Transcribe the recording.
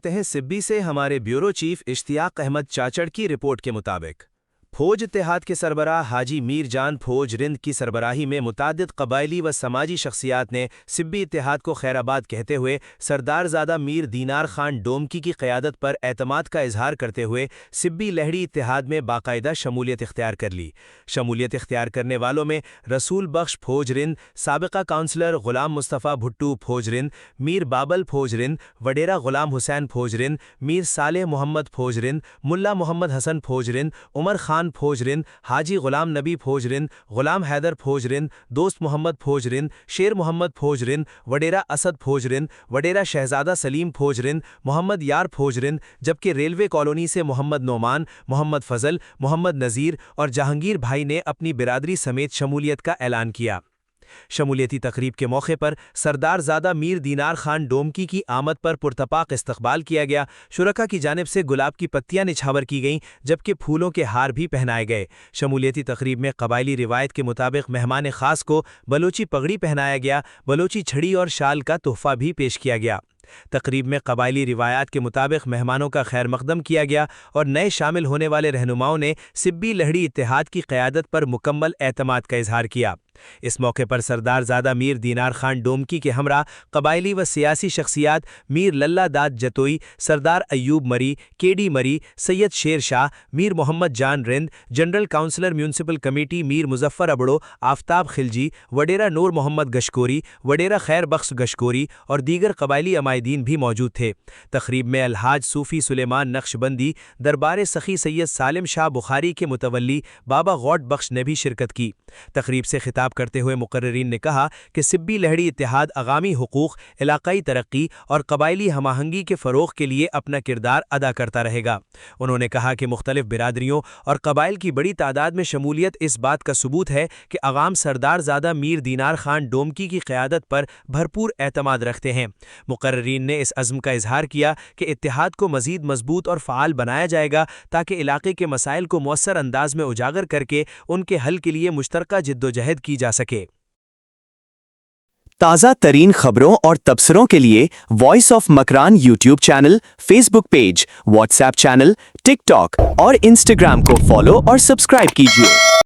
کرتے ہیں सिब्बी से। हमारे ब्यूरो चीफ इश्तियाक अहमद चाचड़ की रिपोर्ट के मुताबिक फौज इत्तेहाद के सरबराह हाजी मीर जान फौज रिंद की सरबराही में मुतादिद कबायली व समाजी शख्सियात ने सिब्बी इत्तेहाद को खैराबाद कहते हुए सरदारज़ादा मीर दीनार खान डोमकी की क़यादत पर एतमाद का इजहार करते हुए सिब्बी लहड़ी इत्तेहाद में बाकायदा शमूलियत इख्तियार कर ली। शमूलियत इख्तियार करने वालों में रसूल बख्श फौज रिंद, साबिका काउंसलर ग़ुलाम मुस्तफ़ा भुट्टू फौज रिंद, मीर बाबल फौज रिंद, वडेरा ग़ुलाम हुसैन फौज रिंद, मीर सालेह मोहम्मद फौज रिंद, मुल्ला मोहम्मद हसन फौज रिंद, उमर खान फौज रिंद, हाजी ग़ुलाम नबी फौज रिंद, ग़ुलाम हैदर फौज रिंद, दोस्त मोहम्मद फौज रिंद, शेर मोहम्मद फौज रिंद, वडेरा असद फौज रिंद, वडेरा शहजादा सलीम फौज रिंद, मोहम्मद यार फौज रिंद, जबकि रेलवे कॉलोनी से मोहम्मद नोमान, मोहम्मद फजल, मोहम्मद नज़ीर और जहांगीर भाई ने अपनी बिरादरी समेत शमूलियत का ऐलान किया। शमूलियती तकरीब के मौके पर सरदारज़ादा मीर दीनार खान डोमकी की आमद पर पुरतपाक इस्तकबाल किया गया। शुरका की जानिब से गुलाब की पत्तियां निछावर की गईं, जबकि फूलों के हार भी पहनाए गए। शमूलियती तकरीब में कबायली रिवायत के मुताबिक मेहमान ख़ास को बलोची पगड़ी पहनाया गया, बलोची छड़ी और शाल का तोहफा भी पेश किया गया। तकरीब में कबायली रिवायात के मुताबिक मेहमानों का खैर मकदम किया गया और नए शामिल होने वाले रहनुमाओं ने सिब्बी लहड़ी इत्तेहाद की क़यादत पर मुकम्मल एतमाद का इजहार किया। इस मौके पर सरदारज़ादा मीर दीनार खान डोमकी के हमरा कबायली व सियासी शख्सियात मीर लल्ला दाद जतोई, सरदार अयूब मरी, केडी मरी, Syed Sher Shah, Mir Mohammad Jan Rind, general councillor municipal committee Mir Muzaffar Abro, Aftab Khilji, Wadera Noor Mohammad Gashkori, Wadera Khair Bakhsh गशकोरी और दीगर कबायली अमायदीन भी मौजूद थे। तकरीब में अलहाज सूफ़ी सुलेमान नक्शबंदी, दरबार सखी सैयद सालिम शाह बुखारी के मुतवल्ली बाबा गौट बख्श ने भी शिरकत की। तकरीब से खिताब करते हुए मुकर्रिरीन ने कहा कि सिब्बी लहड़ी इत्तेहाद अगामी हुकूक, इलाकाई तरक्की और कबायली हमाहंगी के फ़रोग़ के लिए अपना किरदार अदा करता रहेगा। उन्होंने कहा कि मुख्तलिफ बिरादरियों और कबाइल की बड़ी तादाद में शमूलियत इस बात का सबूत है कि अवाम सरदारज़ादा मीर दीनार खान डोमकी की क़यादत पर भरपूर एतमाद रखते हैं। मुकर्रिरीन ने इस अज़्म का इजहार किया कि इत्तेहाद को मज़ीद मजबूत और फ़ाल बनाया जाएगा ताकि इलाके के मसाइल को मौसर अंदाज में उजागर करके उनके हल के लिए मुश्तरका जिद्दोजहद की जा सके। ताज़ा तरीन खबरों और तबसरों के लिए voice of Makran YouTube channel, Facebook page, WhatsApp channel, TikTok और इंस्टाग्राम को फॉलो और सब्सक्राइब कीजिए।